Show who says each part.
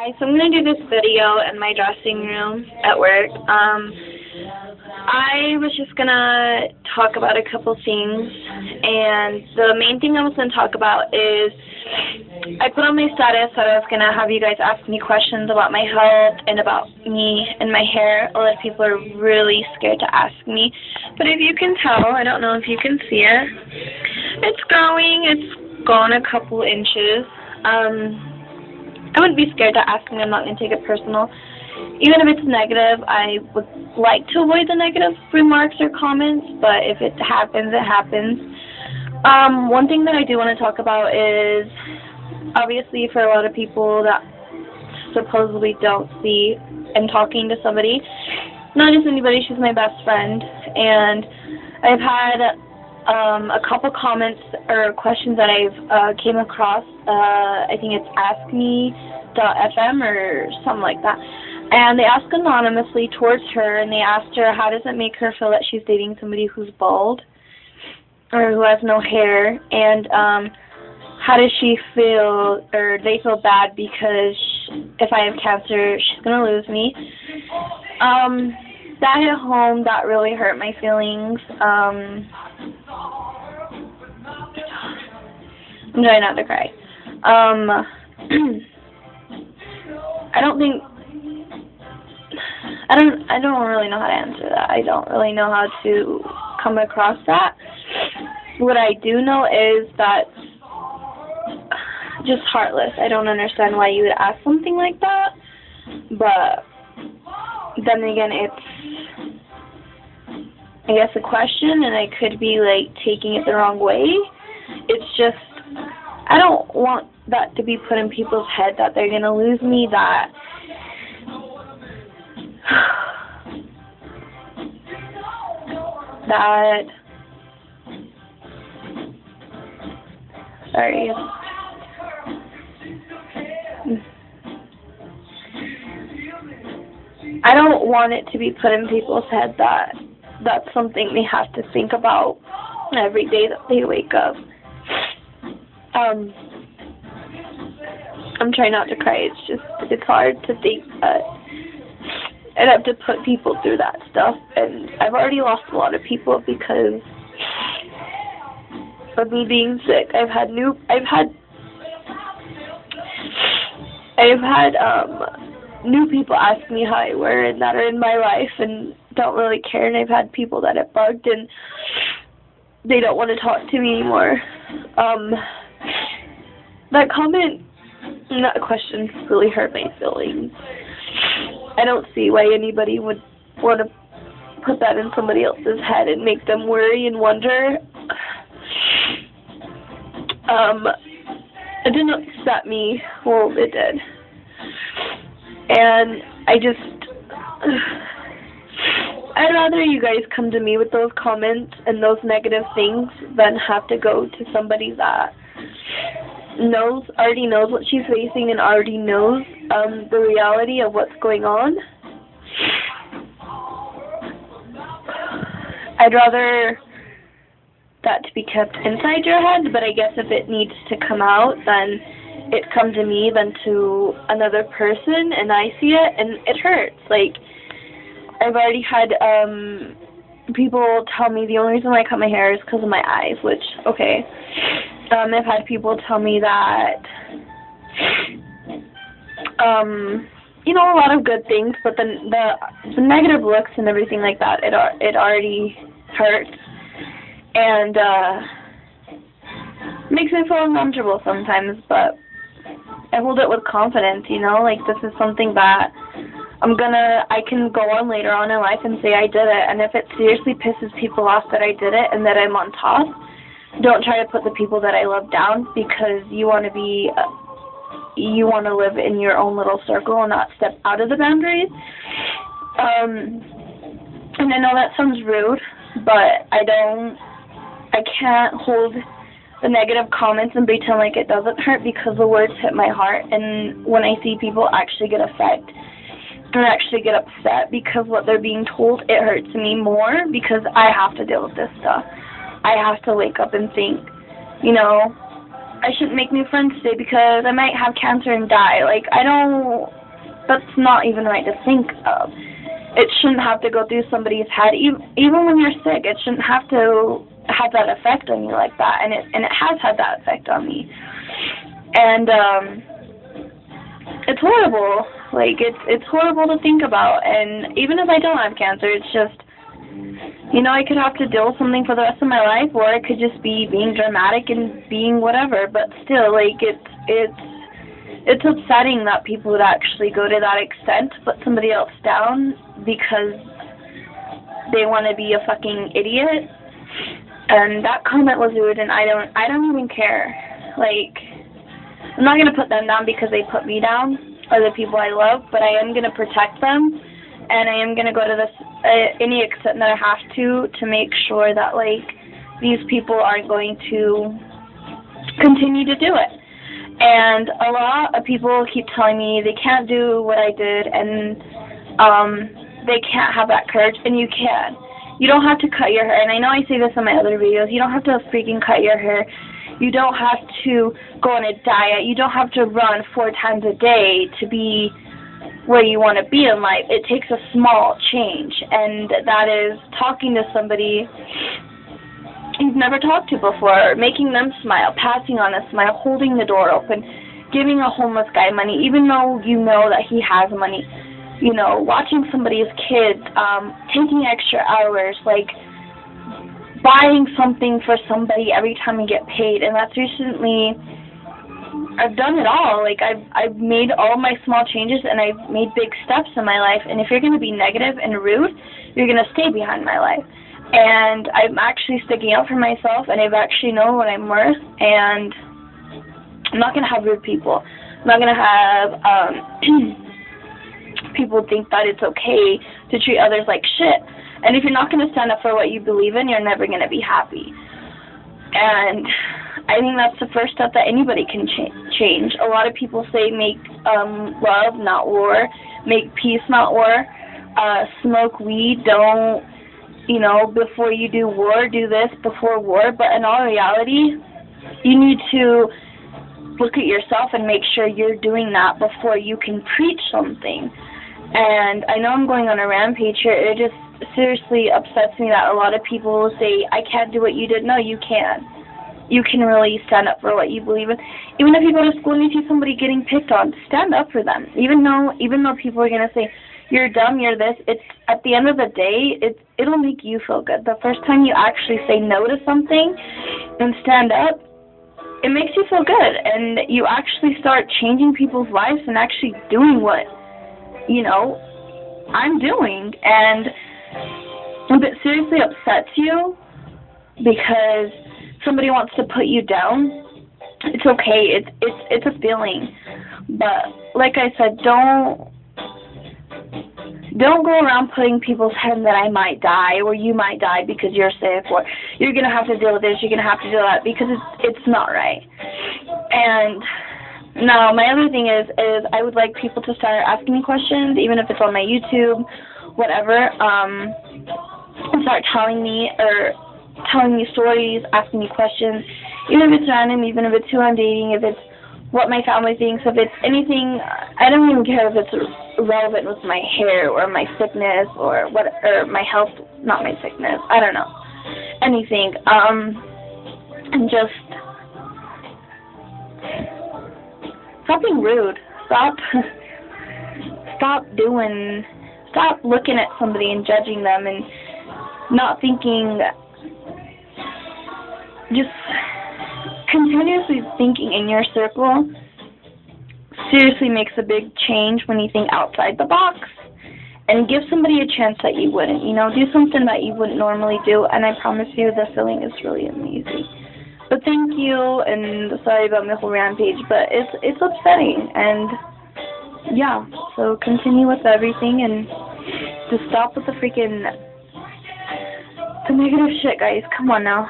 Speaker 1: Hi, so I'm going to do this video in my dressing room at work. I was just going to talk about a couple things, and the main thing I was going to talk about is I put on my status that I was going to have you guys ask me questions about my health and about me and my hair. A lot of people are really scared to ask me, but if you can tell, I don't know if you can see it, it's growing, it's gone a couple inches. I wouldn't be scared to ask me. I'm not going to take it personal. Even if it's negative, I would like to avoid the negative remarks or comments, but if it happens, it happens. One thing that I do want to talk about is, obviously for a lot of people that supposedly don't see I'm talking to somebody, not just anybody, she's my best friend, and I've had a couple comments or questions that I've came across. I think it's askme.fm or something like that. And they asked anonymously towards her, and they asked her how does it make her feel that she's dating somebody who's bald or who has no hair, and how does she feel, or they feel bad because if I have cancer, she's going to lose me. That hit home. That really hurt my feelings. I'm trying not to cry. I don't really know how to answer that. I don't really know how to come across that. What I do know is that just heartless. I don't understand why you would ask something like that, but then again, it's, I guess, a question, and I could be, like, taking it the wrong way. It's just, I don't want that to be put in people's head that they're going to lose me, that sorry. I don't want it to be put in people's head that that's something they have to think about every day that they wake up. I'm trying not to cry. It's hard to think that I'd have to put people through that stuff, and I've already lost a lot of people because of me being sick. I've had new people ask me how I wear and that are in my life and don't really care, and I've had people that have bugged and they don't want to talk to me anymore. That comment, that question really hurt my feelings. I don't see why anybody would want to put that in somebody else's head and make them worry and wonder. It didn't upset me. Well, it did. And I'd rather you guys come to me with those comments and those negative things than have to go to somebody that already knows what she's facing and already knows the reality of what's going on. I'd rather that to be kept inside your head, but I guess if it needs to come out, then it come to me than to another person, and I see it, and it hurts. Like, I've already had people tell me the only reason why I cut my hair is because of my eyes, which, okay. I've had people tell me that, a lot of good things, but then the negative looks and everything like that, it already hurts, and makes me feel uncomfortable sometimes, but I hold it with confidence, like this is something that I can go on later on in life and say I did it, and if it seriously pisses people off that I did it and that I'm on top, don't try to put the people that I love down, because you want to live in your own little circle and not step out of the boundaries. And I know that sounds rude, but I can't hold the negative comments and pretend like it doesn't hurt, because the words hit my heart, and when I see people actually get affected and actually get upset because what they're being told, it hurts me more, because I have to deal with this stuff. I have to wake up and think, I shouldn't make new friends today because I might have cancer and die. Like, I don't, that's not even right to think of. It shouldn't have to go through somebody's head. Even when you're sick, it shouldn't have to have that effect on you like that. And it has had that effect on me. And it's horrible. Like, it's horrible to think about. And even if I don't have cancer, it's just, you know, I could have to deal with something for the rest of my life, or it could just be being dramatic and being whatever. But still, like, it's upsetting that people would actually go to that extent to put somebody else down because they want to be a fucking idiot. And that comment was rude, and I don't even care. Like, I'm not gonna put them down because they put me down, or the people I love, but I am gonna protect them, and I am gonna go to this any extent that I have to make sure that, like, these people aren't going to continue to do it. And a lot of people keep telling me they can't do what I did, and they can't have that courage, and you can. You don't have to cut your hair, and I know I say this in my other videos, you don't have to freaking cut your hair. You don't have to go on a diet. You don't have to run 4 times a day to be where you want to be in life. It takes a small change, and that is talking to somebody you've never talked to before, making them smile, passing on a smile, holding the door open, giving a homeless guy money, even though you know that he has money, you know, watching somebody's kids, taking extra hours, like buying something for somebody every time you get paid. And that's recently, I've done it all. Like, I've made all my small changes, and I've made big steps in my life. And if you're going to be negative and rude, you're going to stay behind my life. And I'm actually sticking up for myself, and I've actually known what I'm worth, and I'm not going to have rude people. I'm not going to have people think that it's okay to treat others like shit. And if you're not going to stand up for what you believe in, you're never going to be happy. And I think that's the first step that anybody can change. A lot of people say make love, not war. Make peace, not war. Smoke weed. Don't, you know, before you do war, do this before war. But in all reality, you need to look at yourself and make sure you're doing that before you can preach something. And I know I'm going on a rampage here. It just seriously upsets me that a lot of people will say, I can't do what you did. No, you can. You can really stand up for what you believe in. Even if you go to school and you see somebody getting picked on, stand up for them. Even though people are going to say, you're dumb, you're this, it's at the end of the day, it'll make you feel good. The first time you actually say no to something and stand up, it makes you feel good. And you actually start changing people's lives and actually doing what, you know, I'm doing. And if it seriously upsets you because somebody wants to put you down, it's okay. It's a feeling. But like I said, don't go around putting people's head that I might die or you might die because you're sick or you're going to have to deal with this, you're going to have to deal with that, because it's not right. And now my other thing is I would like people to start asking me questions, even if it's on my YouTube, whatever. Start telling me stories, asking me questions, even if it's random, even if it's who I'm dating, if it's what my family thinks, if it's anything. I don't even care if it's relevant with my hair or my sickness or my health, not my sickness. I don't know. Anything. And just stop being rude. Stop looking at somebody and judging them and not thinking, just continuously thinking in your circle seriously makes a big change when you think outside the box. And give somebody a chance that you wouldn't, you know, do something that you wouldn't normally do, and I promise you the feeling is really amazing. But thank you, and sorry about my whole rampage, but it's upsetting, and yeah, so continue with everything, and just stop with the negative shit, guys. Come on now.